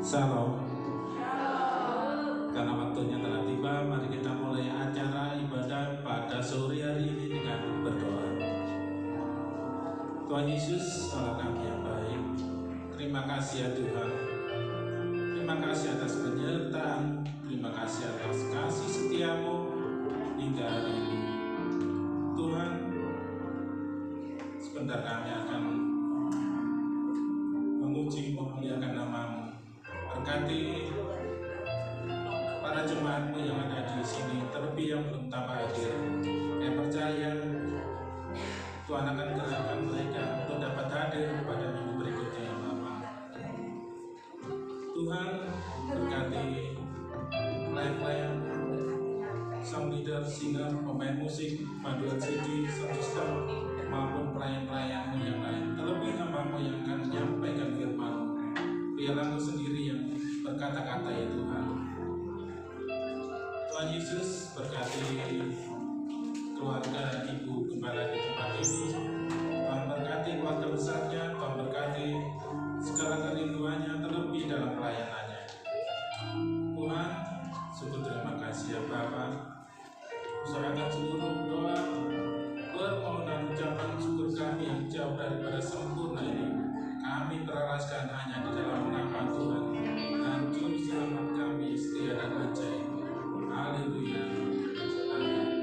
Shalom. Karena waktunya telah tiba, mari kita mulai acara ibadah pada sore hari ini dengan berdoa. Tuhan Yesus, Allah kami yang baik, terima kasih ya Tuhan. Terima kasih atas penyertaan, terima kasih atas kasih setiamu hingga hari ini. Tuhan, sebentar kami akan memuji memuliakan nama-Mu. Berkati para jemaatmu yang ada di sini, terlebih yang belum tampak hadir. Saya percaya Tuhan akan gerakkan mereka untuk dapat hadir pada minggu berikutnya ya Bapa. Tuhan berkati pelayan-pelayan, song leader, singer, pemain musik, paduan CD, sound system, maupun pelayan-pelayanmu yang lain. Terlebih hamba-Mu yang akan menyampaikan firman-Mu. Biarlah Engkau sendiri yang berkata-kata ya Tuhan. Tuhan Yesus berkati keluarga Ibu Gembala di tempat ini. Tuhan berkati keluarga besarnya, Tuhan berkati segala kerinduannya, terlebih dalam pelayanannya. Tuhan, sungguh terima kasih ya Bapa. Serahkan seluruh doa, permohonan, ucapan syukur kami yang jauh daripada sempurna ini, kami beraraskan hanya di dalam nama Tuhan dan Juru Selamat kami setia dan ajaib. Haleluya. Amin.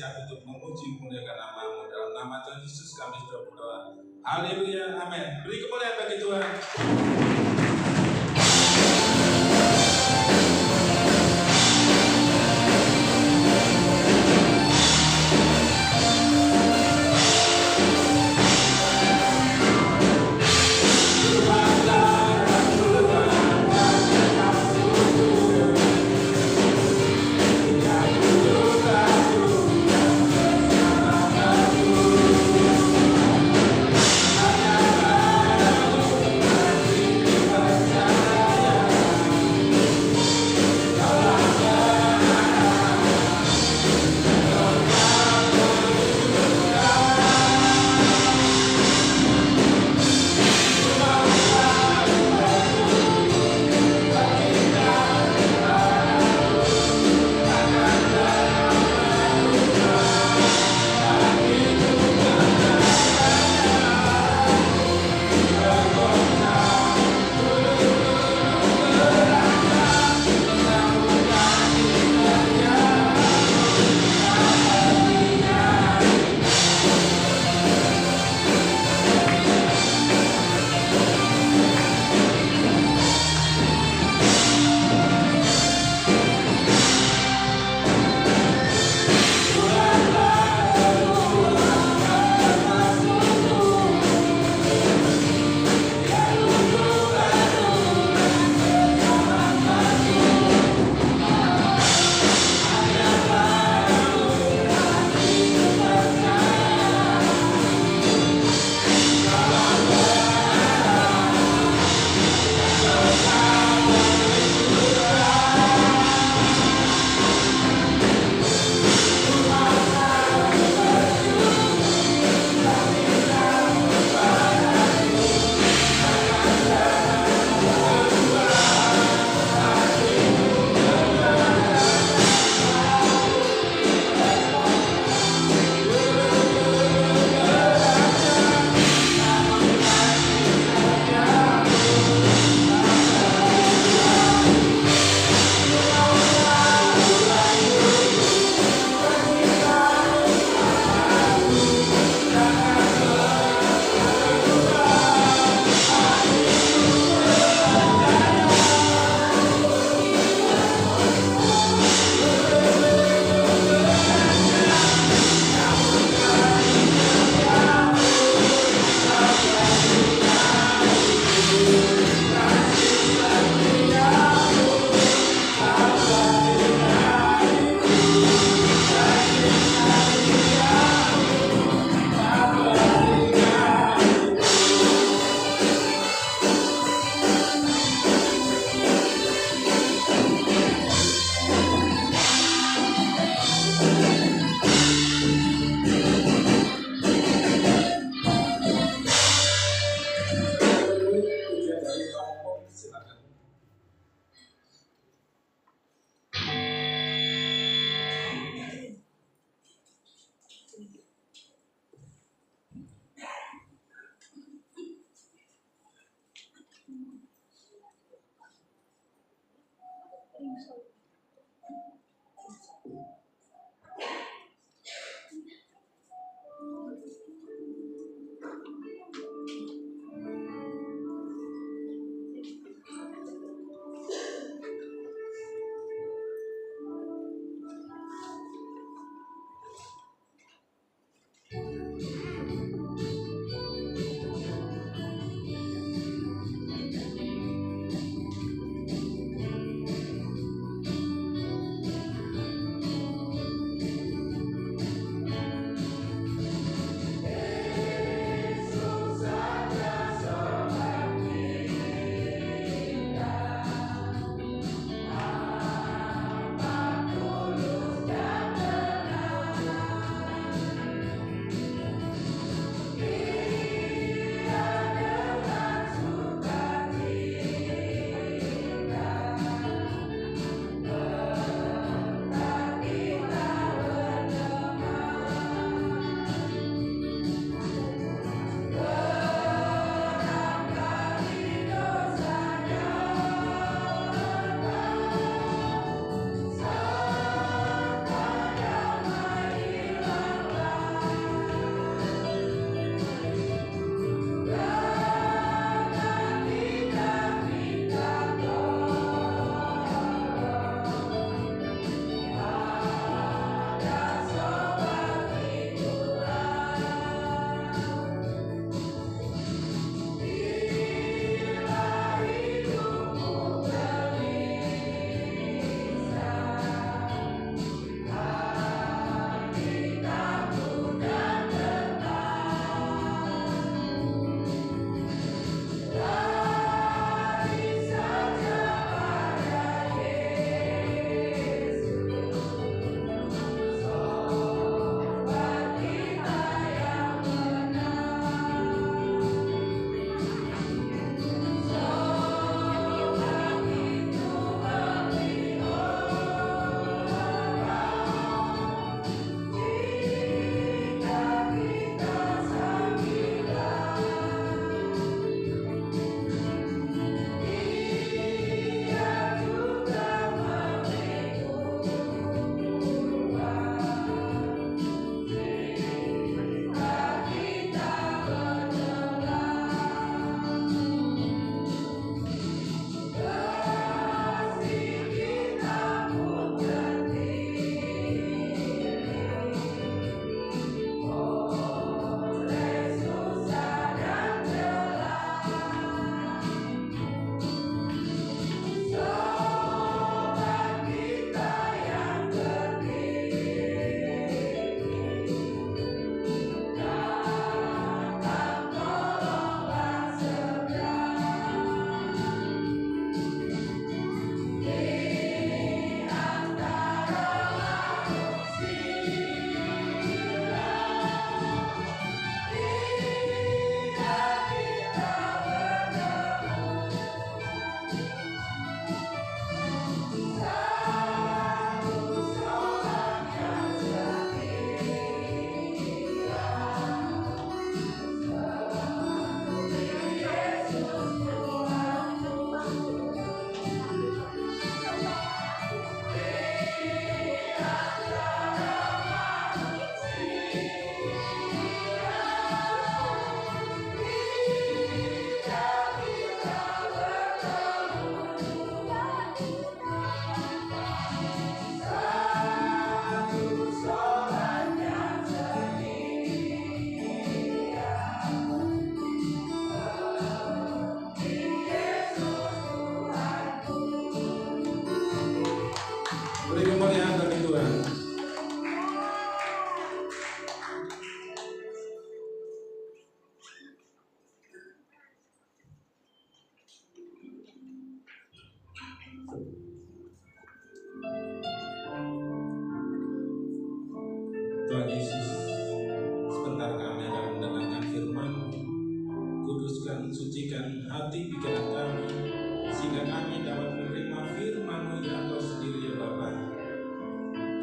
siap untuk memuji memuliakan nama-Mu. Dalam nama Tuhan Yesus kami sudah berdoa. Haleluya, amin. Beri kemuliaan bagi Tuhan.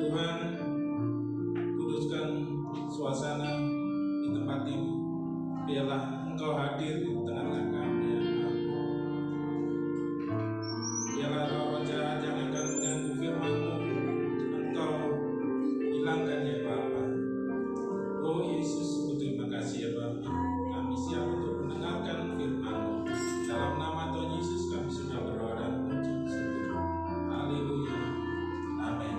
Tuhan, kuduskan suasana di tempat ini. Biarlah Engkau hadir di tengah-tengah kami, ya Tuhan. Biarlah roh jahat yang akan mengganggu firman-Mu, Engkau hilangkan ya Bapa. Oh Yesus, terima kasih ya Bapa. Kami siap untuk mendengarkan firman-Mu. Dalam nama Tuhan Yesus kami sudah berdoa dan mengucap syukur. Haleluya. Amin.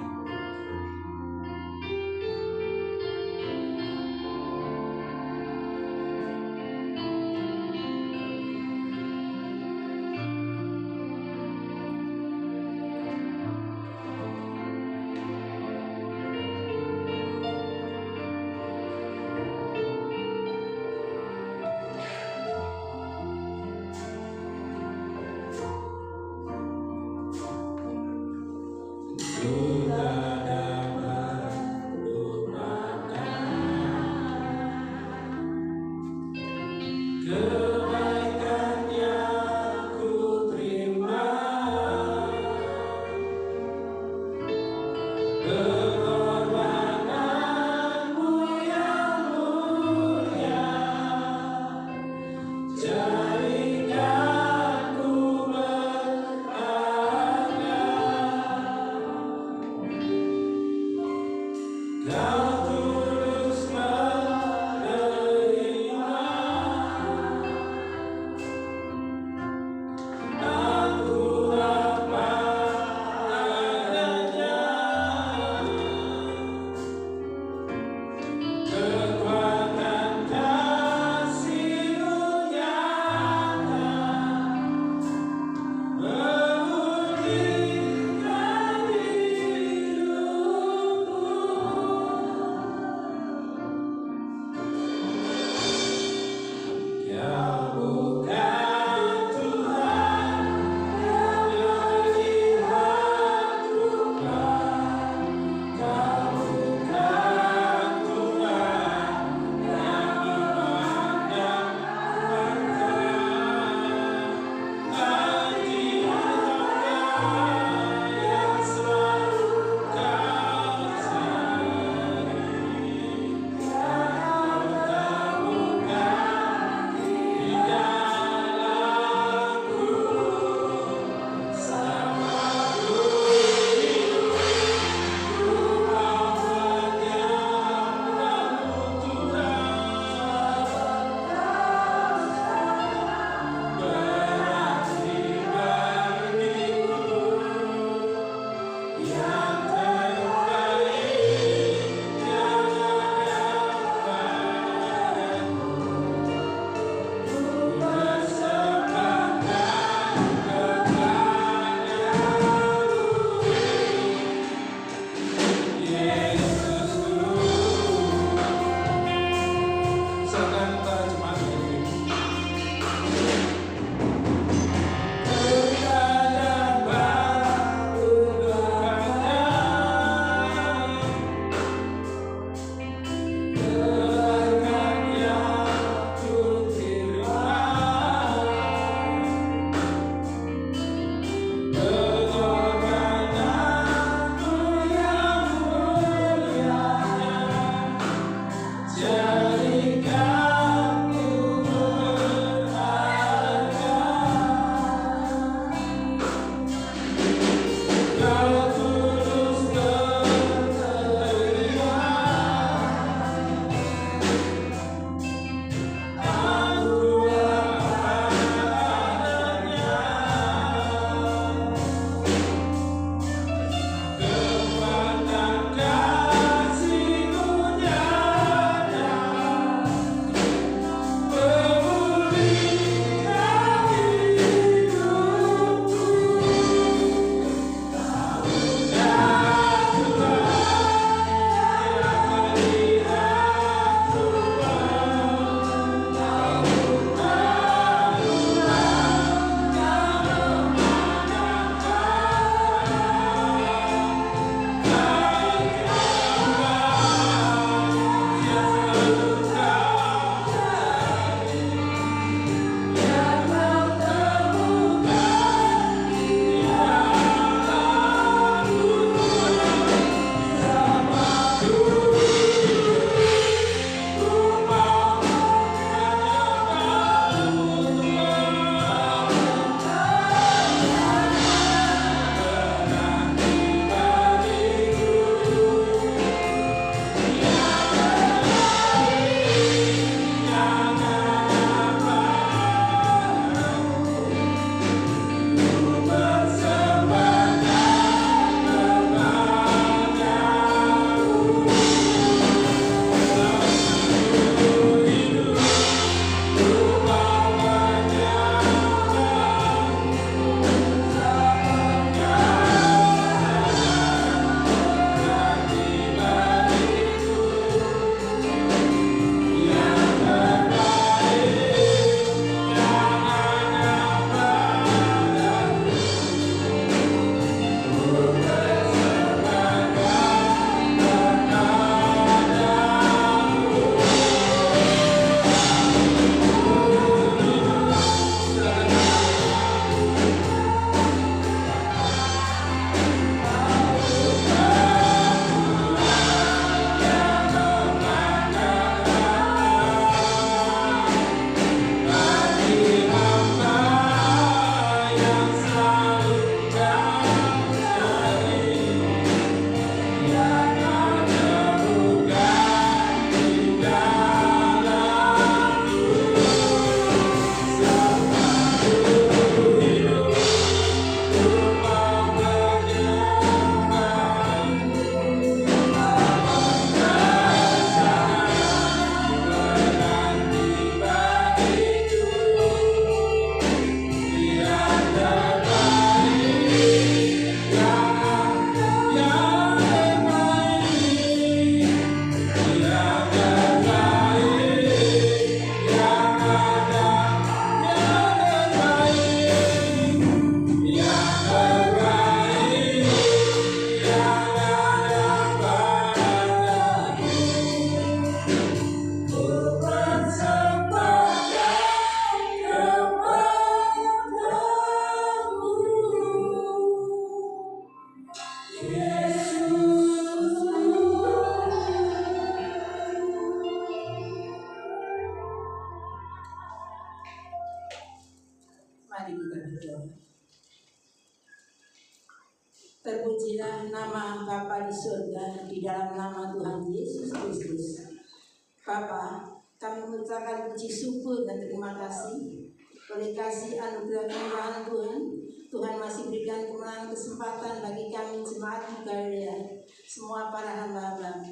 Mari kita berdoa. Terpujilah nama Bapa di surga di dalam nama Tuhan Yesus Kristus. Bapa, kami mengucapkan puji syukur dan terima kasih oleh kasih anugerah kemurahan Tuhan. Tuhan masih berikan kemenangan kesempatan bagi kami jemaat Galilea, semua para hamba-hamba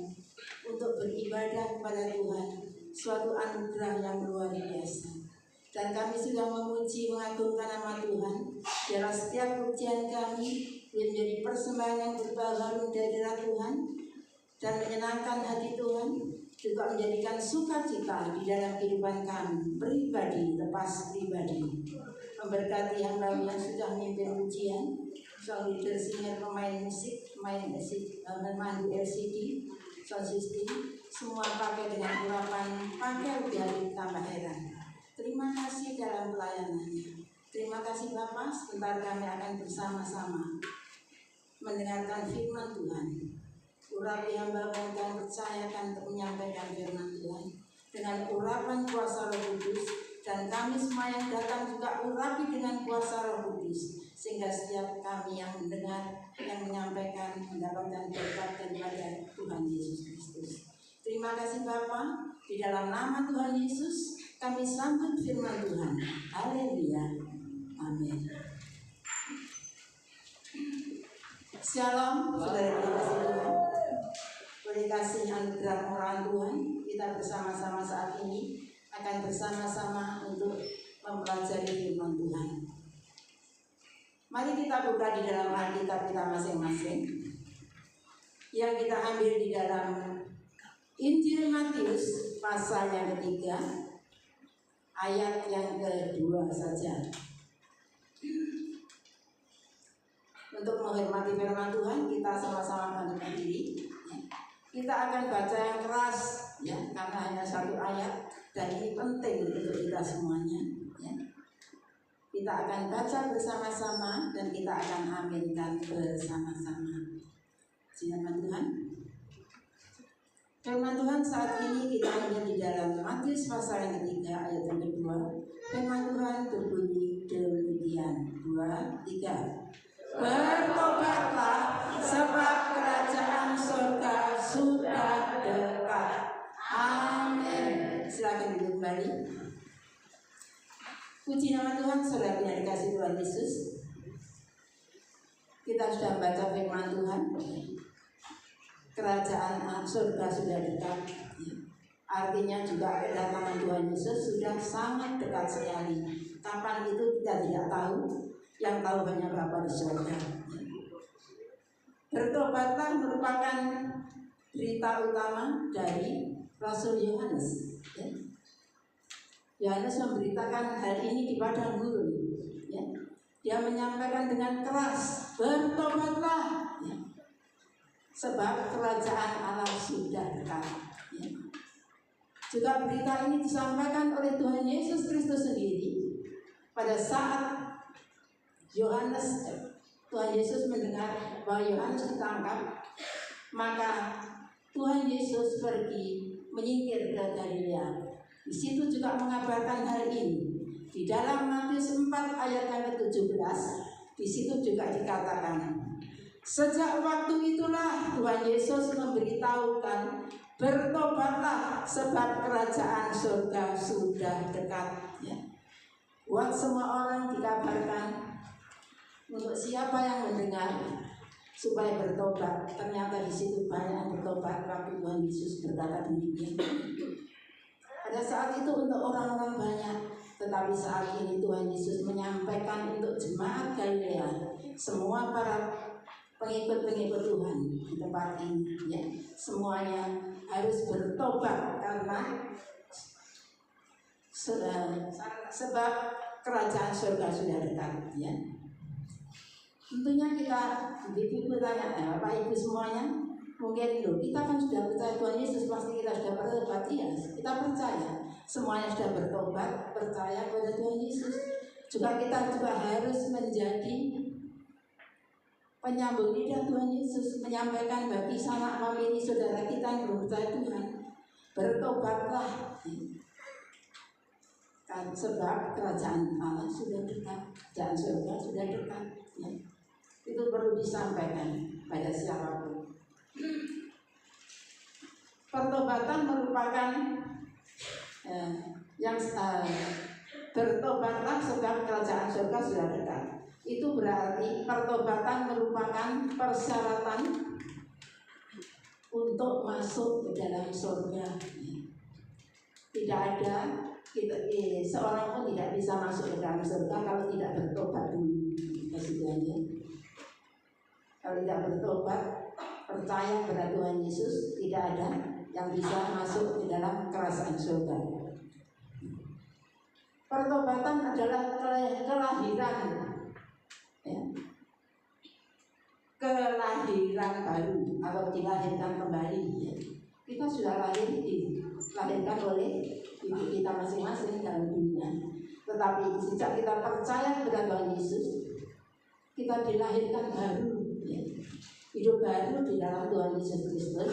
untuk beribadah kepada Tuhan, suatu anugerah yang luar biasa. Dan kami sudah memuji mengagungkan nama Tuhan. Dalam setiap pujian kami menjadi persembahan yang berbau harum dari hadirat Tuhan dan menyenangkan hati Tuhan, juga menjadikan sukacita di dalam kehidupan kami pribadi, lepas pribadi. Memberkati hamba yang sudah memimpin pujian, sound leader, singer, pemain musik, pemain LCD, sound system, semua pakai dengan urapan pakai lebih hari tambah heran. Terima kasih dalam pelayanannya. Terima kasih Bapak, sebentar kami akan bersama-sama mendengarkan firman Tuhan. Urapi hamba dan percayakan untuk menyampaikan firman Tuhan dengan urapan kuasa Roh Kudus, dan kami semua yang datang juga urapi dengan kuasa Roh Kudus, sehingga setiap kami yang mendengar, yang menyampaikan mendapatkan berkat daripada Tuhan Yesus Kristus. Terima kasih Bapa, di dalam nama Tuhan Yesus kami sambut firman Tuhan. Haleluya. Amin. Shalom, saudara dikasih Tuhan. Oleh kasih anugerah kemurahan Tuhan, kita bersama-sama saat ini akan bersama-sama untuk mempelajari firman Tuhan. Mari kita buka di dalam Alkitab kita masing-masing, yang kita ambil di dalam Injil Matius pasal yang ketiga, ayat yang kedua saja. Untuk menghormati firman Tuhan, kita sama-sama bangkit berdiri. Kita akan baca yang keras, ya, karena hanya satu ayat dan ini penting untuk kita semuanya. Ya. Kita akan baca bersama-sama dan kita akan aminkan bersama-sama. Silakan Tuhan. Firman Tuhan saat ini kita ambil di dalam Matius pasal yang ketiga ayat yang kedua. Firman Tuhan berbunyi demikian. 2, 3. Bertobatlah sebab kerajaan surga sudah dekat. Amin. Silakan duduk kembali. Puji nama Tuhan, saudara yang dikasih Tuhan Yesus. Kita sudah baca firman Tuhan. Kerajaan surga sudah dekat. Artinya juga kedatangan Tuhan Yesus sudah sangat dekat sekali. Kapan itu kita tidak tahu. Yang tahu hanya Bapa di surga. Bertobatlah merupakan berita utama dari Rasul Yohanes. Yohanes memberitakan hal ini di padang gurun. Dia menyampaikan dengan keras, bertobatlah, sebab kerajaan Allah sudah dekat. Juga berita ini disampaikan oleh Tuhan Yesus Kristus sendiri pada saat Tuhan Yesus mendengar bahwa Yohanes ditangkap, maka Tuhan Yesus pergi menyingkir ke Galilea. Di situ juga mengabarkan hal ini. Di dalam Matius 4 ayat yang ke-17, di situ juga dikatakan, sejak waktu itulah Tuhan Yesus memberitahukan, bertobatlah sebab kerajaan surga sudah dekat. Buat semua orang dikabarkan, untuk siapa yang mendengar supaya bertobat. Ternyata di situ banyak yang bertobat waktu Tuhan Yesus berkata demikian. Pada saat itu untuk orang-orang banyak, tetapi saat ini Tuhan Yesus menyampaikan untuk jemaat Galilea, semua para pengikut-pengikut Tuhan di tempat ini, semuanya harus bertobat karena sebab kerajaan surga sudah dekat. Tentunya kita ibu bertanya, Bapak Ibu semuanya, mungkin kita kan sudah percaya Tuhan Yesus, pasti kita sudah bertobat. Ya, kita percaya semuanya sudah bertobat, percaya pada Tuhan Yesus. Juga kita juga harus menjadi penyambung lidah Tuhan Yesus menyampaikan bagi sanak famili saudara kita yang belum percaya Tuhan, bertobatlah, kan sebab kerajaan Allah sudah dekat, kerajaan surga sudah dekat. Ya. Itu perlu disampaikan pada siapapun. Pertobatan merupakan bertobatlah sebab kerajaan surga sudah dekat. Itu berarti pertobatan merupakan persyaratan untuk masuk ke dalam surga. Tidak ada seorang pun tidak bisa masuk ke dalam surga kalau tidak bertobat dulu. Kalau tidak bertobat, percaya pada Tuhan Yesus, tidak ada yang bisa masuk ke dalam kerajaan surga. Pertobatan adalah kelahiran, ya. Kelahiran baru atau dilahirkan kembali. Ya. Kita sudah dilahirkan oleh ibu kita masing-masing dalam dunia. Tetapi sejak kita percaya kepada Tuhan Yesus, kita dilahirkan baru, ya. Hidup baru di dalam Tuhan Yesus Kristus.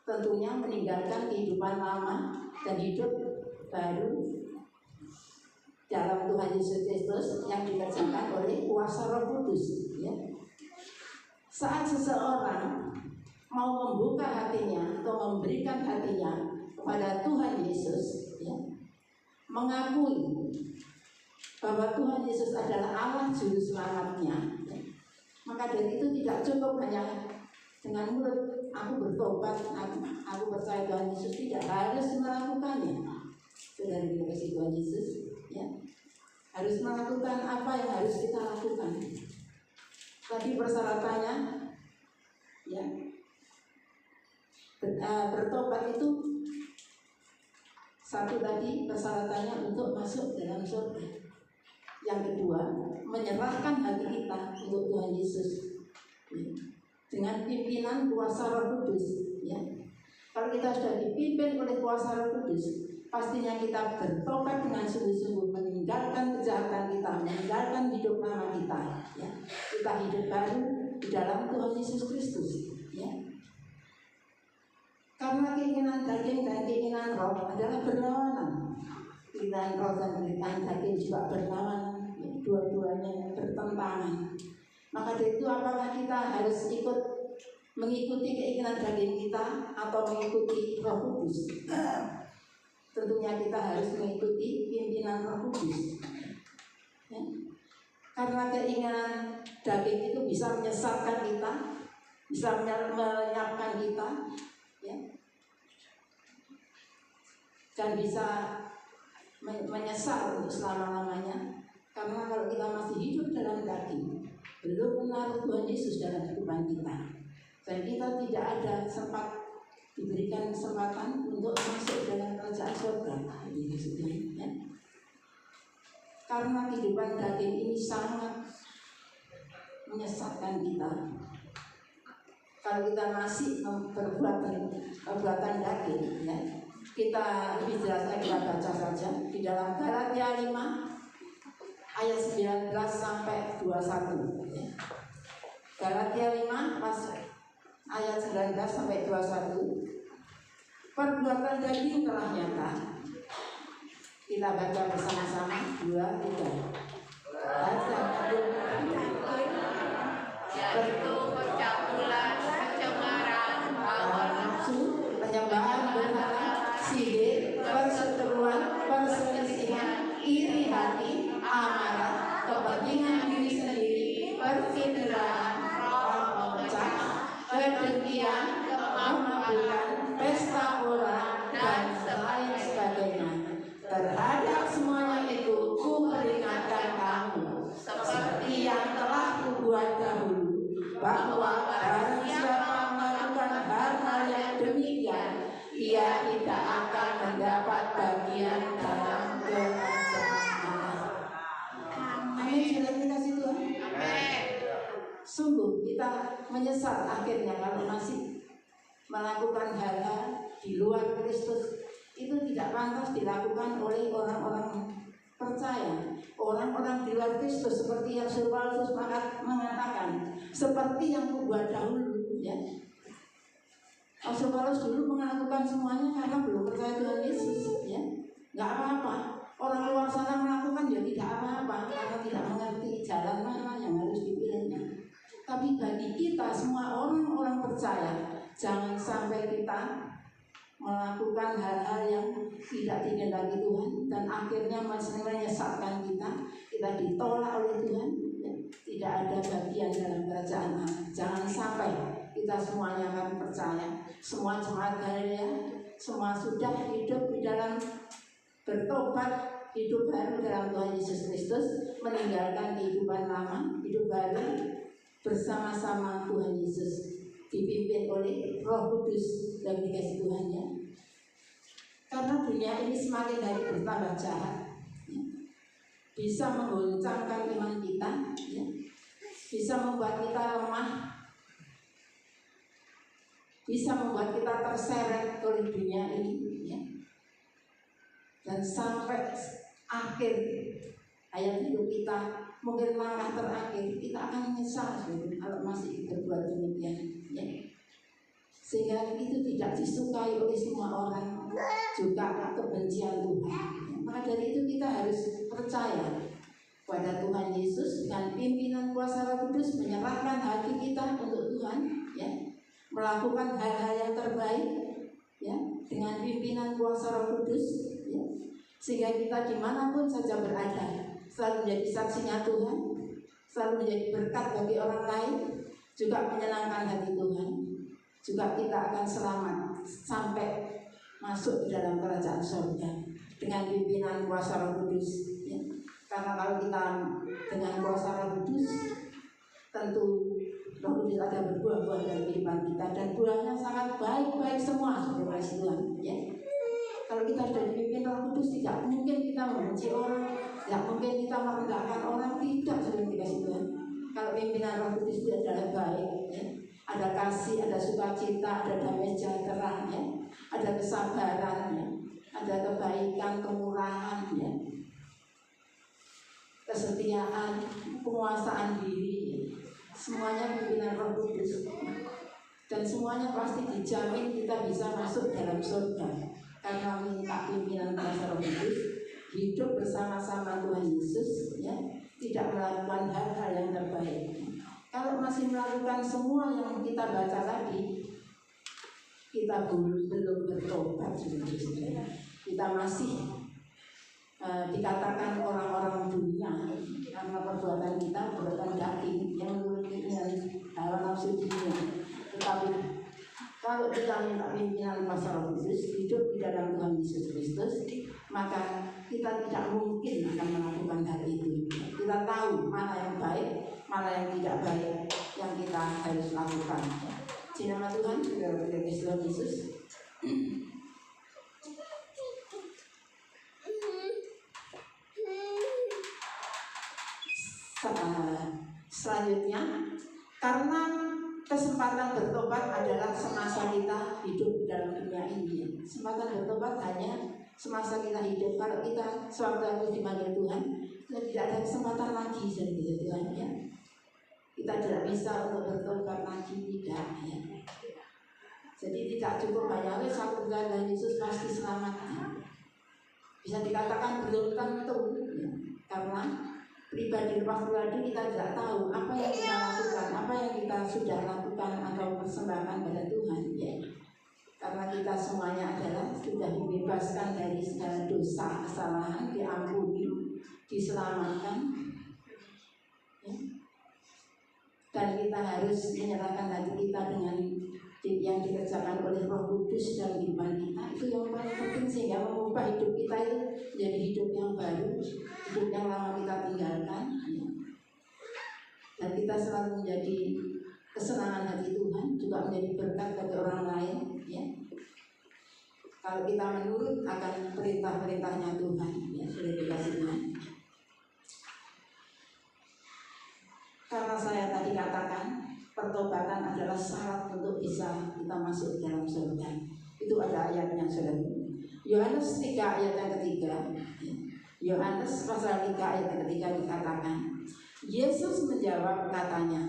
Tentunya meninggalkan kehidupan lama dan hidup baru dalam Tuhan Yesus Kristus yang dikerjakan oleh kuasa Roh Kudus. Ya. Saat seseorang mau membuka hatinya atau memberikan hatinya kepada Tuhan Yesus, ya, mengakui bahwa Tuhan Yesus adalah Allah Juru Selamatnya, ya, maka dari itu tidak cukup hanya dengan mulut aku bertobat, aku percaya Tuhan Yesus, tidak harus melakukannya. Saudara dikasihi Tuhan Yesus, ya, harus melakukan apa yang harus kita lakukan. Tadi persyaratannya, ya, bertobat itu satu tadi persyaratannya untuk masuk dalam surga. Yang kedua, menyerahkan hati kita untuk Tuhan Yesus, ya, dengan pimpinan kuasa Roh Kudus. Ya. Kalau kita sudah dipimpin oleh kuasa Roh Kudus, pastinya kita bertobat dengan sungguh-sungguh, meninggalkan kejahatan kita, meninggalkan hidup lama kita. Ya. Kita hidup baru di dalam Tuhan Yesus Kristus. Ya. Karena keinginan daging dan keinginan roh adalah berlawanan. Keinginan roh dan keinginan daging juga berlawanan. Dua-duanya bertentangan. Maka dari itu apakah kita harus mengikuti keinginan daging kita atau mengikuti Roh Kudus? Tentunya kita harus mengikuti pimpinan Roh Kudus. Ya. Karena keinginan daging itu bisa menyesatkan kita, bisa menyiapkan kita, ya, dan bisa menyesal untuk selama-lamanya. Karena kalau kita masih hidup dalam daging, belum menaruh Tuhan Yesus dalam kehidupan kita, dan kita tidak ada sempat diberikan kesempatan untuk masuk dalam kerajaan surga, ya. Karena kehidupan daging ini sangat menyesatkan kita. Kalau kita masih perbuatan daging, ya, kita lebih jelasnya kita baca saja di dalam Galatia 5 ayat 19 sampai 21. Ya. Galatia 5 ayat 19 sampai 21. Perbuatan daging telah nyata. Kita baca bersama-sama 2, 3. Baca yaitu percabulan, pencemaran, hawa nafsu, penyembahan berhala, sihir, perseteruan, perselisihan, iri hati, amarah, kepentingan diri sendiri, percideraan, pemecah, kedengkian, kemabuk-mabukan, pesta pora, dan lain sebagainya. Terhadap semuanya itu kuperingatkan kamu, seperti yang telah kubuat dahulu, bahwa barang siapa melakukan hal-hal yang demikian, ia tidak akan mendapat bagian dalam kerajaan Allah. Amin. Sudah dikasih Tuhan. Sungguh kita menyesal akhirnya kalau masih melakukan hal-hal di luar Kristus. Itu tidak pantas dilakukan oleh orang-orang percaya. Orang-orang di luar Kristus seperti yang Rasul Paulus mengatakan, seperti yang kubuat dahulu, ya. Rasul Paulus dulu melakukan semuanya karena belum percaya Tuhan Yesus, ya. Nggak apa-apa. Orang luar sana melakukan ya tidak apa-apa karena tidak mengerti jalan mana yang harus dipilihnya. Tapi bagi kita semua orang-orang percaya, jangan sampai kita melakukan hal-hal yang tidak dikehendaki Tuhan dan akhirnya masih menyesatkan kita ditolak oleh Tuhan, ya. Tidak ada bagian dalam kerajaan Allah. Jangan sampai kita semuanya akan percaya. Semua jemaat Galilea, semua sudah hidup di dalam bertobat, hidup baru dalam Tuhan Yesus Kristus, meninggalkan kehidupan lama, hidup baru bersama-sama Tuhan Yesus, dipimpin oleh Roh Kudus dan dikasih Tuhan, ya. Karena dunia ini semakin hari bertambah jahat, ya. Bisa menggoncangkan iman kita, ya. Bisa membuat kita lemah, bisa membuat kita terseret oleh dunia ini, ya. Dan sampai akhir hayat hidup kita, mungkin langkah terakhir, kita akan menyesal kalau masih berbuat demikian, ya. Sehingga itu tidak disukai oleh semua orang, juga kebencian Tuhan. Maka dari itu kita harus percaya pada Tuhan Yesus dengan pimpinan kuasa Roh Kudus, menyerahkan hati kita untuk Tuhan, ya. Melakukan hal-hal yang terbaik, ya, dengan pimpinan kuasa Roh Kudus, ya. Sehingga kita dimanapun saja berada selalu menjadi saksinya Tuhan, selalu menjadi berkat bagi orang lain, juga menyenangkan hati Tuhan. Juga kita akan selamat sampai masuk di dalam kerajaan surga dengan pimpinan kuasa Roh Kudus, ya. Karena kalau kita dengan kuasa Roh Kudus, tentu Roh Kudus ada berbuah-buah dalam kehidupan kita, dan buahnya sangat baik-baik semua, saudara Tuhan, ya. Kalau kita sudah dipimpin Roh Kudus, tidak mungkin kita membenci orang, tidak mungkin kita merendahkan orang, tidak, saudara dikasih Tuhan. Kalau pimpinan Roh Kudus itu adalah baik, ya. Ada kasih, ada sukacita, ada damai sejahtera, ya. Ada kesabaran, ya. Ada kebaikan, kemurahan, ya. Kesetiaan, penguasaan diri, ya. Semuanya pimpinan Roh Kudus, dan semuanya pasti dijamin kita bisa masuk dalam surga karena minta pimpinan kuasa Roh Kudus, hidup bersama-sama Tuhan Yesus, ya. Tidak melakukan hal-hal yang terbaik. Kalau masih melakukan semua yang kita baca tadi, kita belum bertobat, saudara. Kita masih dikatakan orang-orang dunia karena perbuatan kita, perbuatan daging yang menurut dengan hawa nafsu dunia. Tetapi kalau kita minta pimpinan kuasa Roh Kudus, hidup di dalam Tuhan Yesus Kristus, maka kita tidak mungkin akan melakukan hal itu. Kita tahu mana yang baik, mana yang tidak baik yang kita harus lakukan. Di nama Tuhan, saudara Tuhan Yesus. Selanjutnya, karena kesempatan bertobat adalah semasa kita hidup dalam dunia ini. Kesempatan bertobat hanya semasa kita hidup. Kalau kita sewaktu dipanggil Tuhan, kita tidak ada kesempatan lagi, jadi Tuhan, ya. Kita tidak bisa untuk bertobat lagi, tidak, ya. Jadi tidak cukup hanya satu kali Yesus pasti selamat, ya. Bisa dikatakan belum tentu, ya. Karena pribadi kita tidak tahu apa yang kita lakukan, apa yang kita sudah lakukan atau persembahkan pada Tuhan, ya. Karena kita semuanya adalah sudah dibebaskan dari segala dosa, kesalahan, diampuni, diselamatkan, ya. Dan kita harus menyerahkan hati kita dengan yang dikerjakan oleh Roh Kudus dalam kehidupan kita. Itu yang paling penting, sehingga mengubah hidup kita itu menjadi hidup yang baru, hidup yang lama kita tinggalkan, ya. Dan kita selalu menjadi kesenangan hati Tuhan, juga menjadi berkat bagi orang lain, ya. Kalau kita menurut akan perintah-perintahnya Tuhan, ya, sudah dikasih Tuhan. Karena saya tadi katakan pertobatan adalah syarat untuk bisa kita masuk dalam surga. Itu ada ayatnya, saudara. Yohanes 3 ayat yang ketiga, ya. Yohanes pasal 3 ayat ketiga dikatakan, Yesus menjawab katanya,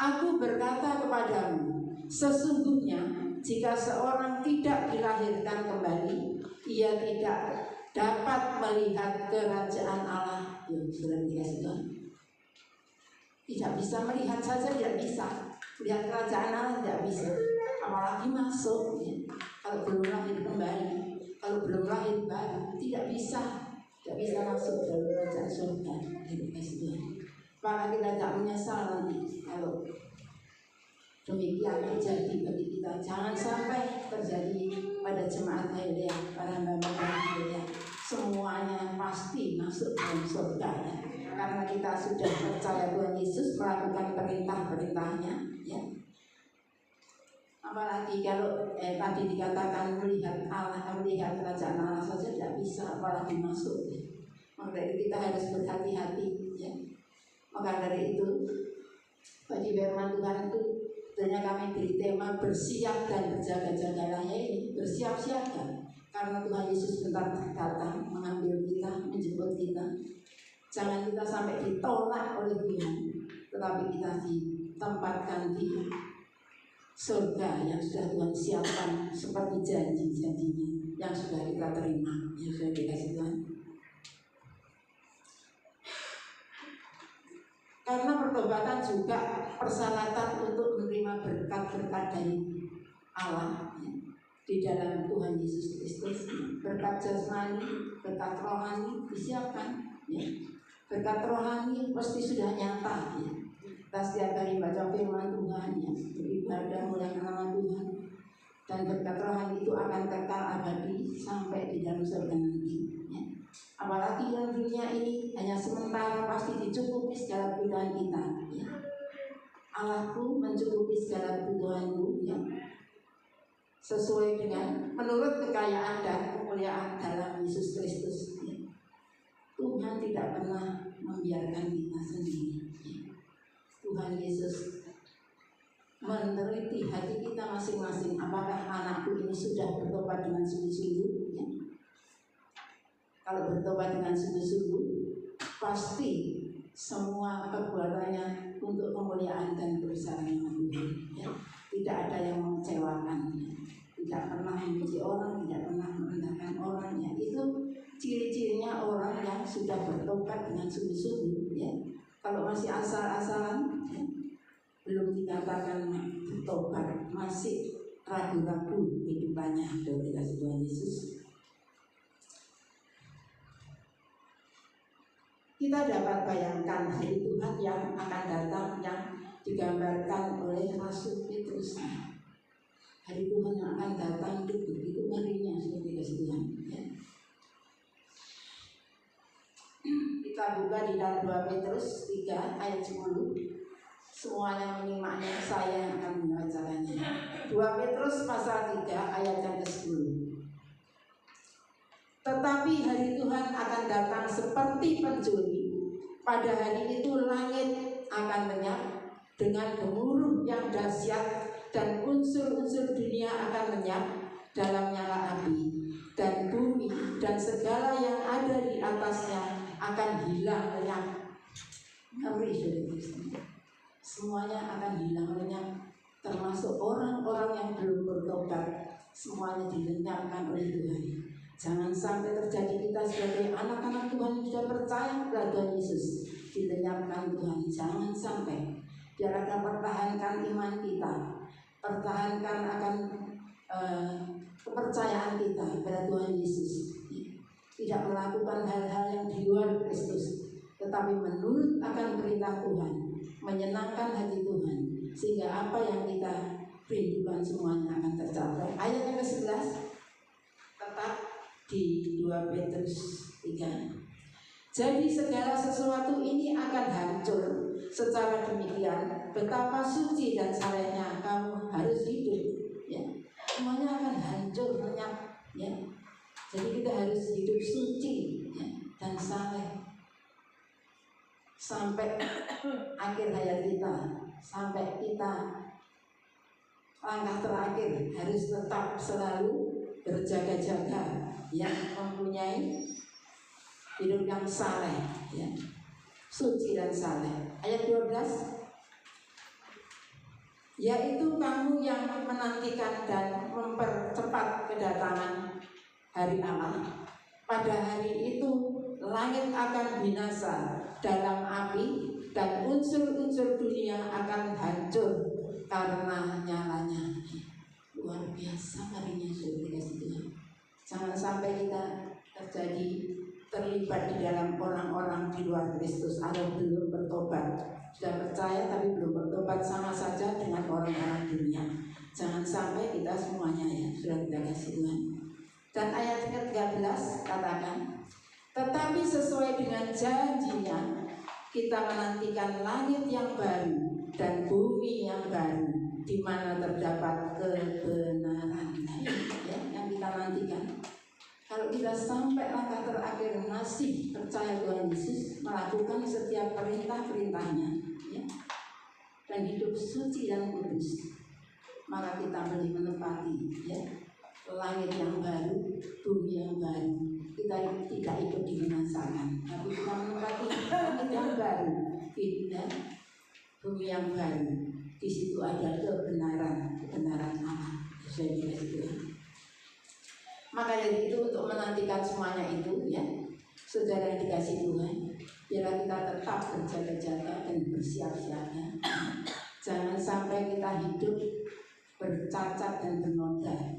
Aku berkata kepadamu, sesungguhnya jika seorang tidak dilahirkan kembali, ia tidak dapat melihat kerajaan Allah. Sudah dikasih Tuhan. Tidak bisa melihat saja, tidak bisa. Lihat kerajaan Allah tidak bisa. Apalagi masuk ya. Kalau belum lahir kembali, kalau belum lahir baru, tidak bisa. Tidak bisa masuk dalam kerajaan surga. Dikasih Tuhan. Maka kita tidak menyesal nanti kalau demikian terjadi bagi kita. Jangan sampai terjadi pada jemaat Haleluya, para hamba Haleluya. Semuanya pasti masuk dalam surga ya. Karena kita sudah percaya Tuhan Yesus melakukan perintah-perintahnya ya. Apalagi kalau tadi dikatakan melihat Allah, melihat kerajaan Allah saja tidak bisa, apalagi masuk ya. Maka dari kita harus berhati-hati ya. Maka dari itu bagi firman Tuhan itu sebenarnya kami beri tema bersiap dan berjaga-jagalah ya, ini bersiap siaga karena Tuhan Yesus bentar datang mengambil kita, menjemput kita. Jangan kita sampai ditolak oleh Tuhan, tetapi kita ditempatkan di surga yang sudah Tuhan siapkan seperti janji-janjinya yang sudah kita terima, yang sudah dikasih Tuhan. Karena pertobatan juga persyaratan untuk menerima berkat-berkat dari Allah ya, di dalam Tuhan Yesus Kristus. Berkat jasmani, berkat rohani disiapkan ya. Berkat rohani pasti sudah nyata ya. Kita setiap hari baca firman Tuhan ya, beribadah muliakan nama Tuhan, dan berkat rohani itu akan kekal abadi sampai di dalam surga nanti ya. Apalagi yang dunia ini hanya sementara, pasti dicukupi segala kebutuhan kita ya. Allahku mencukupi segala kebutuhanku ya, sesuai dengan menurut kekayaan dan kemuliaan dalam Yesus Kristus ya. Tuhan tidak pernah membiarkan kita sendiri ya. Tuhan Yesus meneliti hati kita masing-masing. Apakah anakku ini sudah bertobat dengan sungguh-sungguh ya? Kalau bertobat dengan sungguh-sungguh, pasti semua perbuatannya untuk kemuliaan dan kebesaran nama Tuhan ya. Tidak ada yang mengecewakan ya. Tidak pernah membenci orang, tidak pernah merendahkan orang ya. Itu ciri-cirinya orang yang sudah bertobat dengan sungguh-sungguh ya. Kalau masih asal-asalan ya, belum dikatakan bertobat, masih ragu-ragu hidupannya dari kasih Tuhan Yesus. Kita dapat bayangkan hari Tuhan yang akan datang yang digambarkan oleh Rasul Petrus. Hari Tuhan yang akan datang itu begitu ngerinya seperti kasih Tuhan ya. Kita buka di dalam 2 Petrus 3 ayat 10. Semuanya menyimaknya, saya yang akan membacakannya. 2 Petrus pasal 3 ayat yang ke-10. Tetapi hari Tuhan akan datang seperti pencuri. Pada hari itu langit akan lenyap dengan gemuruh yang dahsyat, dan unsur-unsur dunia akan lenyap dalam nyala api, dan bumi dan segala yang ada di atasnya akan hilang lenyap. Ngeri saudara, semuanya akan hilang lenyap, termasuk orang-orang yang belum bertobat. Semuanya dilenyapkan oleh Tuhan. Jangan sampai terjadi kita sebagai anak-anak Tuhan yang sudah percaya kepada Tuhan Yesus dilenyapkan Tuhan. Jangan sampai. Biar akan pertahankan iman kita, pertahankan akan kepercayaan kita kepada Tuhan Yesus. Tidak melakukan hal-hal yang di luar Kristus, tetapi menurut akan perintah Tuhan, menyenangkan hati Tuhan, sehingga apa yang kita rindukan semuanya akan tercapai. Ayat yang ke-11 tetap di 2 Petrus 3. Jadi segala sesuatu ini akan hancur. Secara demikian betapa suci dan salehnya kamu harus hidup ya. Semuanya akan hancur lenyap ya. Jadi kita harus hidup suci ya, dan saleh sampai akhir hayat kita, sampai kita langkah terakhir harus tetap selalu berjaga-jaga yang mempunyai hidup yang saleh, ya, suci dan saleh. Ayat 12, yaitu kamu yang menantikan dan mempercepat kedatangan hari Allah. Pada hari itu langit akan binasa dalam api dan unsur-unsur dunia akan hancur karena nyalanya. Luar biasa harinya saudara kasih Tuhan. Jangan sampai kita terlibat di dalam orang-orang di luar Kristus atau belum bertobat. Sudah percaya tapi belum bertobat, sama saja dengan orang-orang dunia. Jangan sampai kita semuanya, ya, sudah kita kasih Tuhan. Dan ayat ke-13 katakan, tetapi sesuai dengan janjinya kita menantikan langit yang baru dan bumi yang baru di mana terdapat kebenaran. Ya, yang kita nantikan. Kalau kita sampai langkah terakhir masih percaya Tuhan Yesus, melakukan setiap perintah-perintahnya, ya, dan hidup suci dan kudus, maka kita boleh menepati, ya, langit yang baru, bumi yang baru. Kita tidak ikut dibinasakan, tapi kita menepati langit yang baru, ya, bumi yang baru. Di situ ada kebenaran Allah. Saya bilang. Maka dari itu untuk menantikan semuanya itu, ya, saudara yang dikasih Tuhan, biarlah kita tetap berjaga-jaga dan bersiap-siaga. Jangan sampai kita hidup bercacat dan bernoda,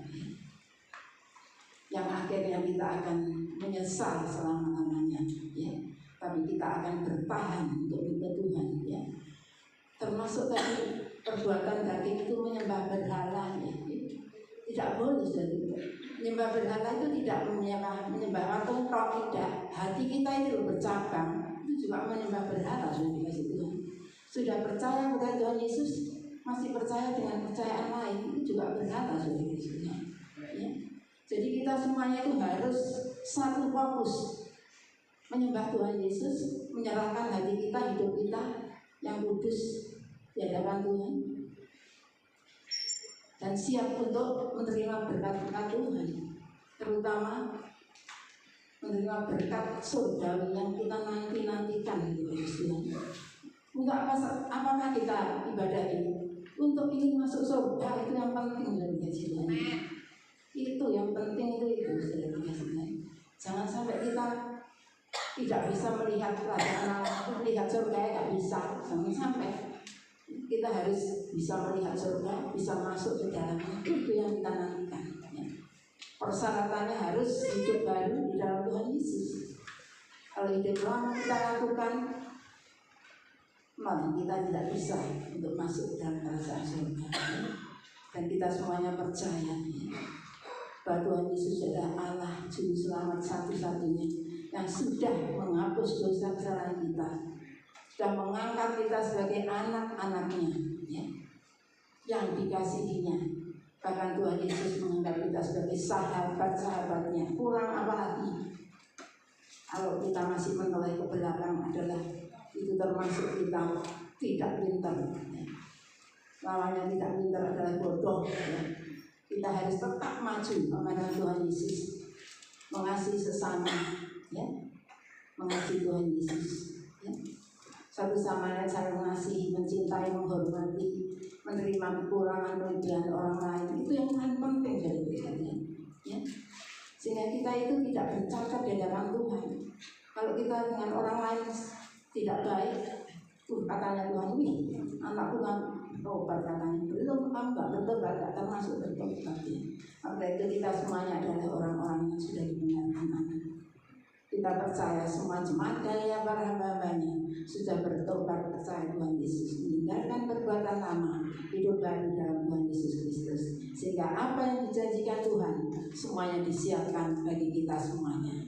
yang akhirnya kita akan menyesal selama-lamanya, ya. Tapi kita akan bertahan untuk ikut Tuhan, ya. Termasuk tadi perbuatan daging itu menyembah berhala, ya. Tidak boleh, saudara. Menyembah berhala itu tidak menyembah patung tok, tidak. Hati kita itu bercabang, itu juga menyembah berhala, sudah dikasih Tuhan. Sudah percaya kepada Tuhan Yesus, masih percaya dengan kepercayaan lain, itu juga berhala, sudah dikasih Tuhan. Ya. Jadi kita semuanya itu harus satu fokus, menyembah Tuhan Yesus, menyerahkan hati kita, hidup kita yang kudus di hadapan Tuhan, dan siap untuk menerima berkat-berkat Tuhan, terutama menerima berkat surgawi yang kita nantikan di Tuhan. Untuk apakah kita ibadah ini? Untuk ingin masuk surga, itu yang penting dari Tuhan. Itu yang penting, itu dari Tuhan. Jangan sampai kita tidak bisa melihat kerajaan Allah, melihat surga, tidak bisa. Jangan sampai. Kita harus bisa melihat surga, bisa masuk ke dalamnya. Itu yang kita nantikan, ya. Persyaratannya harus hidup baru di dalam Tuhan Yesus. Kalau hidup lama kita lakukan, maka kita tidak bisa untuk masuk ke dalam kerajaan surga, ya. Dan kita semuanya percaya, ya, bahwa Tuhan Yesus adalah Allah Juru Selamat satu-satunya yang sudah menghapus dosa kesalahan kita, sudah mengangkat kita sebagai anak-anaknya, ya, yang dikasihinya. Bahkan Tuhan Yesus menganggap kita sebagai sahabat-sahabatnya. Kurang apa lagi? Kalau kita masih menoleh ke belakang adalah itu termasuk kita tidak pintar, ya. Lawannya tidak pintar adalah bodoh, ya. Kita harus tetap maju memegang Tuhan Yesus, mengasihi sesama, ya, mengasihi Tuhan Yesus, ya. Satu sama lain saling mengasihi, mencintai, menghormati, menerima kekurangan kelebihan orang lain. Itu yang paling penting dari kita, ya. Sehingga kita itu tidak bercacat di hadapan Tuhan. Kalau kita dengan orang lain tidak baik, katanya Tuhan, ini anak Tuhan bertobat, katanya belum, kamu nggak bertobat, nggak termasuk bertobat, ya. Maka itu kita semuanya adalah orang-orang yang sudah dibenarkan anak. Kita percaya semua jemaat dan yang para hamba-hambanya sudah bertobat, percaya Tuhan Yesus, meninggalkan perbuatan lama, hidup baru dalam Tuhan Yesus Kristus. Sehingga apa yang dijanjikan Tuhan semuanya disiapkan bagi kita semuanya.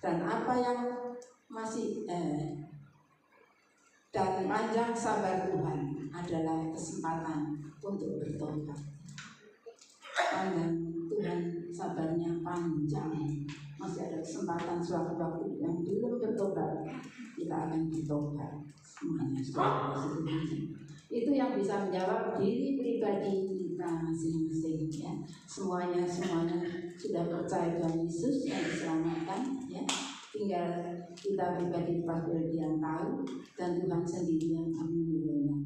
Dan apa yang masih dan panjang sabar Tuhan adalah kesempatan untuk bertobat. Panjang Tuhan sabarnya panjang. Masih ada kesempatan suatu waktu yang belum bertobat, kita akan bertobat semuanya. Itu yang bisa menjawab diri pribadi kita masing-masing, ya. Semuanya sudah percaya Tuhan Yesus yang diselamatkan, ya. tinggal kita pribadi pasti yang tahu, dan Tuhan sendiri yang akan menilainya.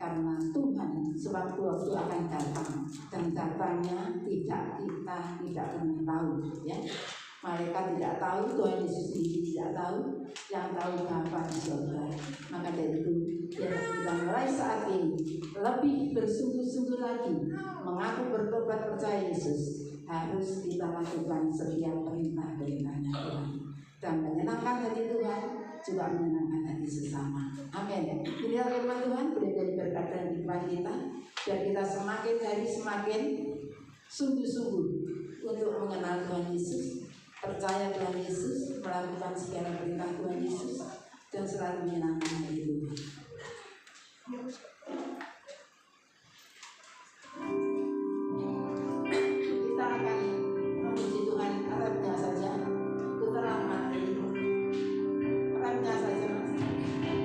Karena Tuhan sewaktu-waktu akan datang, dan datangnya tidak pernah tahu, ya. Mereka tidak tahu, Tuhan Yesus sendiri tidak tahu, yang tahu Bapa di surga. Maka dari itu, biar kita mulai saat ini lebih bersungguh-sungguh lagi mengaku bertobat percaya Yesus. Harus kita lakukan setiap perintah-perintahnya Tuhan, dan menyenangkan hati Tuhan, juga menyenangkan hati sesama. Amin. Inilah firman Tuhan, boleh jadi berkat dalam kehidupan kita, dan kita semakin hari semakin sungguh-sungguh untuk mengenal Tuhan Yesus, percaya Tuhan Yesus, melakukan segala perintah Tuhan Yesus, dan selalu menyenangkan hati Tuhan. Kita akan memuji Tuhan, Arabnya saja, putra mati, Arabnya saja Mas. Amin.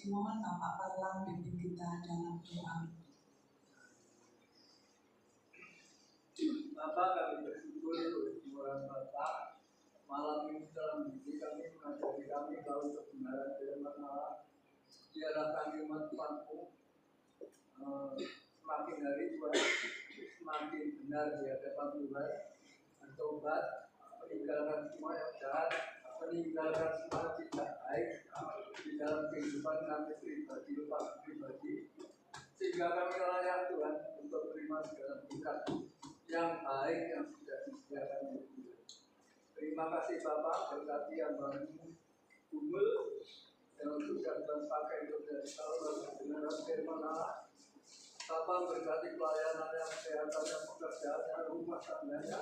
Dimohon Bapak Parlam pimpin kita dalam doa. Bapak, kami bersyukur untuk kemurahan Bapak. Malam ini dalam diri kami mengajari kami bahwa kebenaran firman Allah. Biarlah kami umat Tuhanmu semakin hari Tuhan semakin benar di hadapan Tuhan, bertobat, meninggalkan semua yang jahat, meninggalkan semua yang tidak baik di dalam kehidupan kami pribadi, sehingga kami layak Tuhan untuk menerima segala berkat yang baik yang sudah disediakan oleh Tuhan. Terima kasih Bapak, berkati yang baru umur yang sudah Tuhan pakai untuk dari tahun kebenaran firman Allah. Bapak berkati pelayanan yang kesehatan, yang pekerjaan, yang rumah tangganya,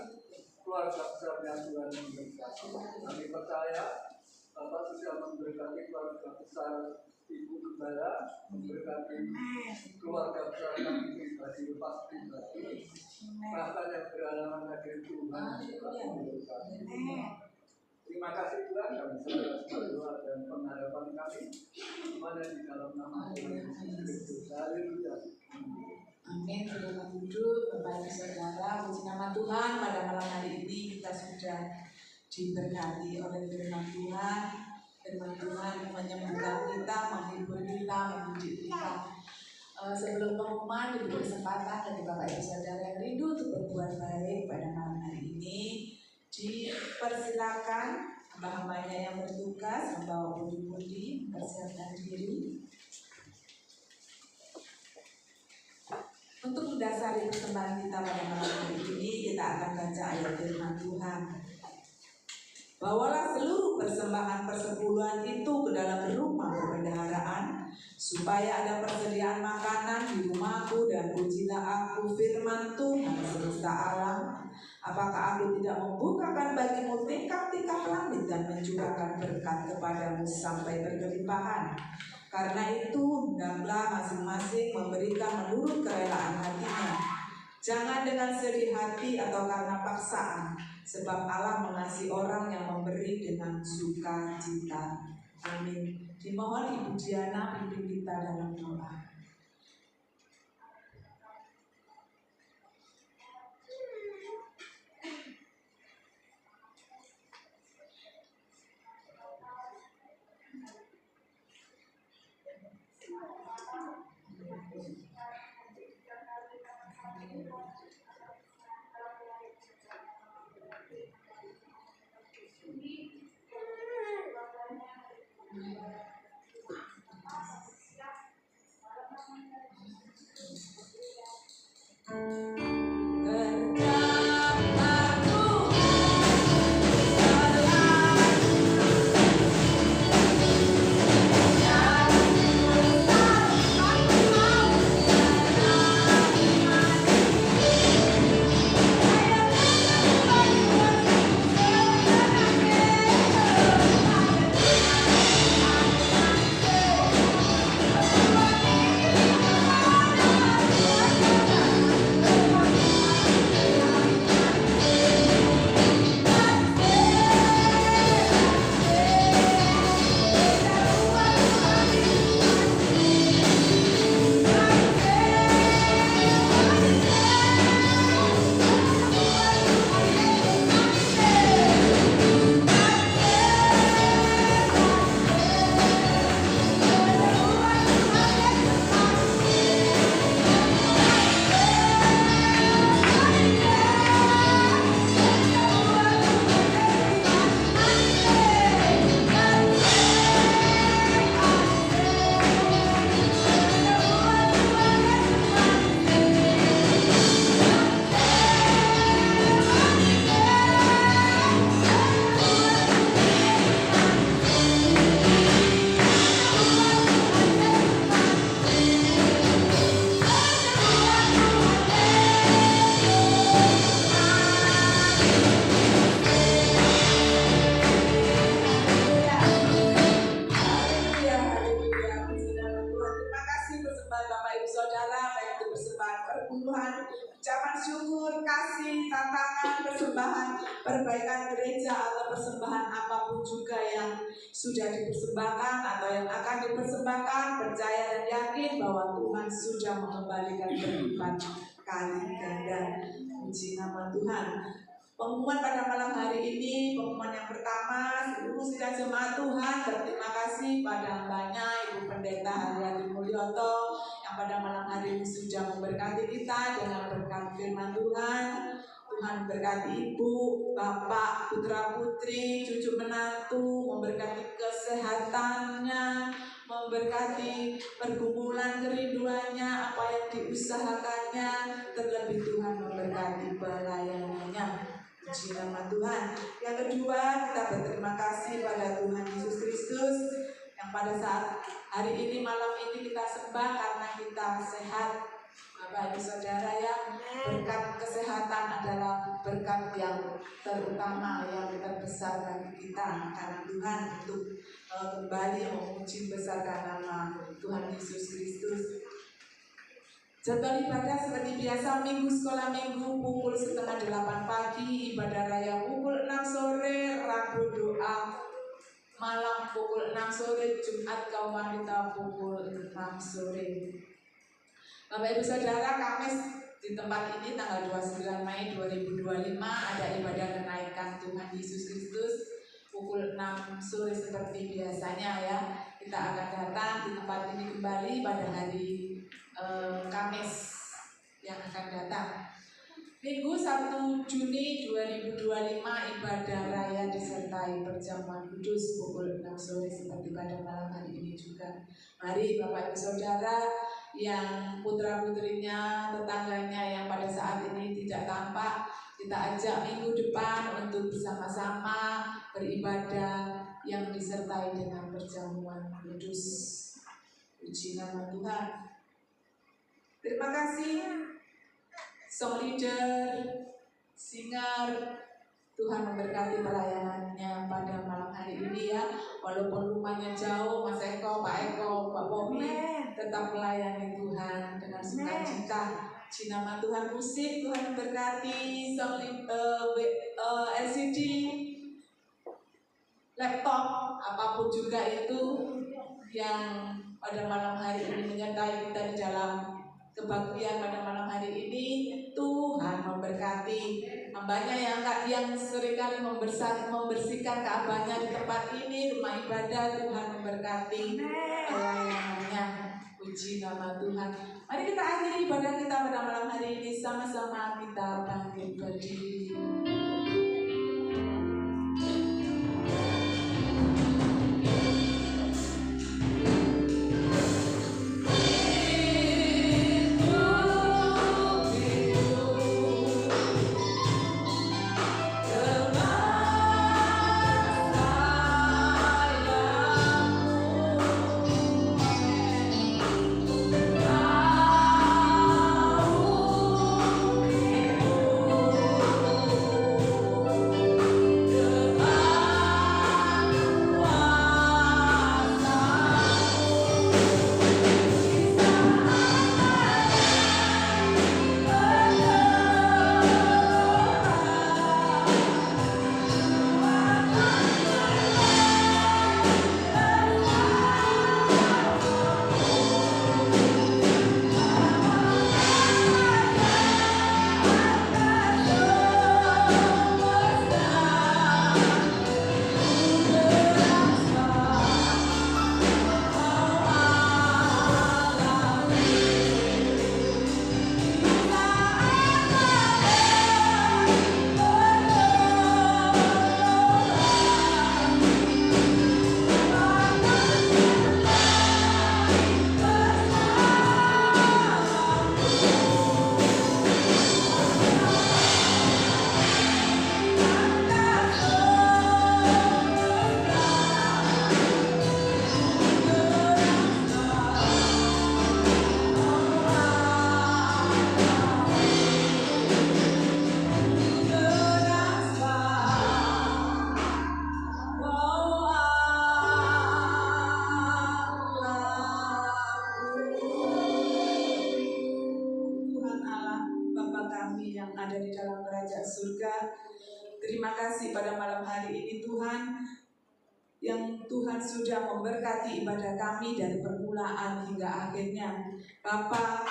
keluarga besarnya Tuhan memberkati. Kami percaya Bapak sudah memberkati keluarga besar Ibu Gembala, memberkati keluarga besar kami pribadi, lepas pribadi, bahkan yang berhalangan hadir Tuhan memberkati. Terima kasih Tuhan, kami serahkan doa dan pengharapan kami mana di dalam nama Tuhan Yesus Kristus. Haleluya. Amin. Silakan duduk, Bapak Ibu Saudara. Puji nama Tuhan, pada malam hari ini kita sudah diberkati oleh firman Tuhan. Firman Tuhan menyembuhkan kita, menghibur kita, mendidik kita. Sebelum pengumuman, diberi kesempatan bagi Bapak Ibu Saudara yang rindu untuk berbuat baik pada malam hari ini, dipersilakan hamba-hambanya yang bertugas membawa pundi-pundi, mempersiapkan diri. Untuk mendasari persembahan kita pada malam hari ini, kita akan baca ayat firman Tuhan. Bawalah seluruh persembahan persepuluhan itu ke dalam rumah perbendaharaan, supaya ada persediaan makanan di rumahku, dan pujilah aku firman Tuhan semesta alam. Apakah aku tidak membukakan bagimu tingkap-tingkap langit dan mencurahkan berkat kepadamu sampai berkelimpahan? Karena itu, hendaklah masing-masing memberikan menurut kerelaan hatinya. Jangan dengan sedih hati atau karena paksaan, sebab Allah mengasihi orang yang memberi dengan sukacita. Amin. Dimohon Ibu Diana pimpin kita dalam doa. perpuluhan, ucapan syukur, kasih, tantangan, persembahan, perbaikan gereja atau persembahan apapun juga yang sudah dipersembahkan atau yang akan dipersembahkan, percaya dan yakin bahwa Tuhan sudah mengembalikan berlipat kali ganda. Puji nama Tuhan. Pengumuman pada malam hari ini, pengumuman yang pertama, seluruh sidang jemaat Tuhan berterima kasih pada hambanya Ibu Pendeta Haryati Mulyoto yang pada malam hari ini sudah memberkati kita dengan berkat firman Tuhan. Tuhan memberkati Ibu, Bapak, putra putri, cucu menantu, memberkati kesehatannya, memberkati pergumulan kerinduannya, apa yang diusahakannya, terlebih Tuhan memberkati pelayanannya. Puji nama Tuhan. Yang kedua, kita berterima kasih pada Tuhan Yesus Kristus yang pada saat hari ini, malam ini kita sembah karena kita sehat. Bapak Ibu Saudara ya, berkat kesehatan adalah berkat yang terutama, yang terbesar bagi kita, karena Tuhan untuk kembali memuji besarkan nama Tuhan Yesus Kristus. Jadwal ibadah seperti biasa, minggu sekolah minggu pukul 7:30 pagi, ibadah raya pukul 6 sore, Rabu doa malam pukul 6 sore, Jumat kaum wanita pukul 6 sore. Bapak Ibu Saudara, Kamis di tempat ini tanggal 29 Mei 2025 ada ibadah kenaikan Tuhan Yesus Kristus pukul 6 sore seperti biasanya ya. Kita akan datang di tempat ini kembali pada hari Kamis yang akan datang. Minggu 1 Juni 2025 ibadah raya disertai perjamuan kudus pukul 6 sore seperti pada malam hari ini juga. Mari Bapak Ibu Saudara yang putra-putrinya, tetangganya yang pada saat ini tidak tampak, kita ajak minggu depan untuk bersama-sama beribadah yang disertai dengan perjamuan kudus. Puji nama Tuhan. Terima kasih song leader, singer. Tuhan memberkati pelayanannya pada malam hari ini ya. Walaupun rumahnya jauh, Mas Eko, Pak Eko, Pak Bobi tetap melayani Tuhan dengan sukacita. Puji nama Tuhan. Musik Tuhan memberkati, song LCD, laptop, apapun juga itu yang pada malam hari ini menyertai kita di dalam kebaktian pada malam hari ini. Tuhan memberkati hambanya yang seringkali membersihkan Ka'bahnya di tempat ini, rumah ibadah. Tuhan memberkati pelayanannya. Puji nama Tuhan. Mari kita akhiri ibadah kita pada malam hari ini, sama-sama kita bangkit berdiri. Oh kami yang ada di dalam kerajaan surga. Terima kasih pada malam hari ini Tuhan, yang Tuhan sudah memberkati ibadah kami dari permulaan hingga akhirnya. Bapa,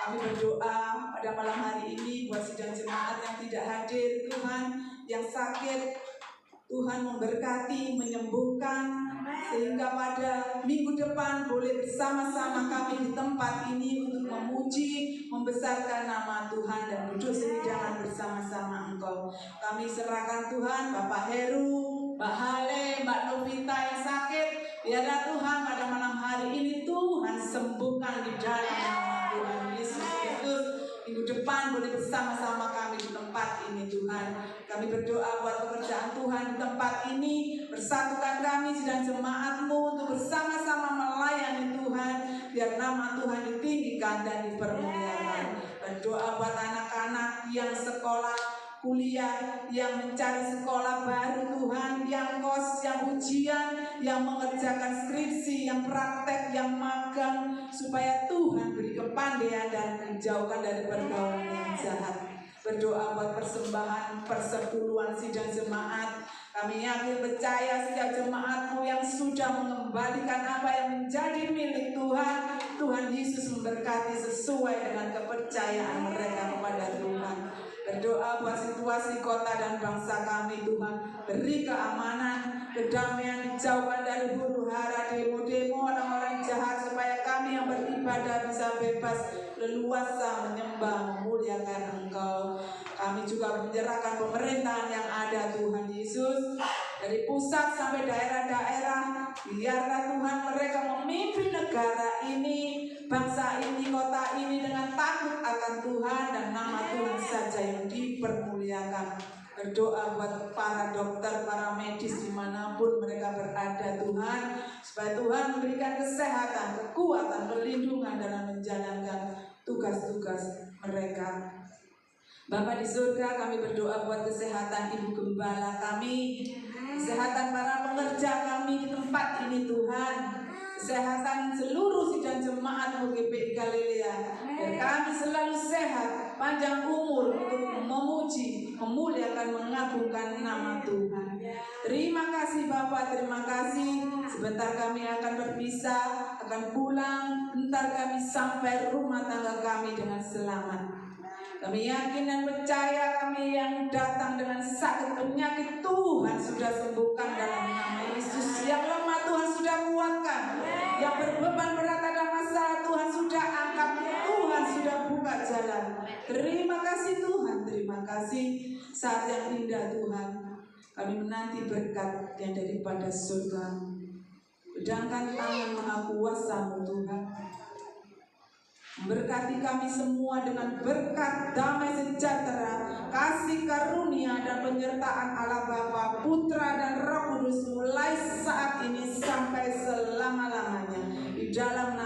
kami berdoa pada malam hari ini buat sidang jemaat yang tidak hadir Tuhan, yang sakit, Tuhan memberkati, menyembuhkan, sehingga pada minggu depan boleh bersama-sama kami di tempat ini untuk memuji, membesarkan nama Tuhan dan duduk sehidangan bersama-sama Engkau. Kami serahkan Tuhan Bapak Heru, Mbak Hale, Mbak Novita yang sakit, biarlah Tuhan pada malam hari ini Tuhan sembuhkan di dalam nama Tuhan Yesus Kristus. Minggu depan boleh bersama-sama kami di tempat ini Tuhan. Kami berdoa buat pekerjaan Tuhan di tempat ini. Bersatukan kami sedang jemaat-Mu untuk bersama-sama melayani Tuhan, biar nama Tuhan ditinggikan dan dipermuliakan. Berdoa buat anak-anak yang sekolah, kuliah, yang mencari sekolah baru Tuhan, yang kos, yang ujian, yang mengerjakan skripsi, yang praktek, yang magang, supaya Tuhan beri kepandaian dan dijauhkan dari pergaulan yang jahat. Berdoa buat persembahan persepuluhan sidang jemaat. Kami yakin percaya setiap jemaat-Mu yang sudah mengembalikan apa yang menjadi milik Tuhan, Tuhan Yesus memberkati sesuai dengan kepercayaan mereka kepada Tuhan. Berdoa buat situasi kota dan bangsa kami Tuhan, beri keamanan, kedamaian, dijauhkan dari huru hara, demo-demo orang-orang jahat, supaya kami yang beribadah bisa bebas leluasa menyembah, memuliakan Engkau. Kami juga menyerahkan pemerintahan yang ada Tuhan Yesus, dari pusat sampai daerah-daerah, biarlah Tuhan mereka memimpin negara ini, bangsa ini, kota ini dengan takut akan Tuhan dan nama Tuhan saja yang dipermuliakan. Berdoa buat para dokter, para medis dimanapun mereka berada Tuhan, supaya Tuhan memberikan kesehatan, kekuatan, perlindungan dalam menjalankan tugas-tugas mereka. Bapa di surga, kami berdoa buat kesehatan Ibu Gembala kami, kesehatan para pengerja kami di tempat ini Tuhan, kesehatan seluruh sidang jemaat GPI Galilea, dan kami selalu sehat, panjang umur untuk memuji, memuliakan, mengagungkan nama Tuhan. Terima kasih Bapak, terima kasih. Sebentar kami akan berpisah, akan pulang, bentar kami sampai rumah tangga kami dengan selamat. Kami yakin dan percaya kami yang datang dengan sakit penyakit Tuhan sudah sembuhkan dalam nama Yesus. Yang lemah Tuhan sudah kuatkan, yang berbeban berat ada masalah Tuhan sudah angkat, Tuhan sudah buka jalan. Terima kasih Tuhan, terima kasih. Saat yang indah Tuhan, kami menanti berkat yang daripada surga. Pedangkan tangan Maha Kuasa-Mu Tuhan, berkati kami semua dengan berkat damai sejahtera, kasih karunia dan penyertaan Allah Bapa, Putra dan Roh Kudus mulai saat ini sampai selama-lamanya. Di dalam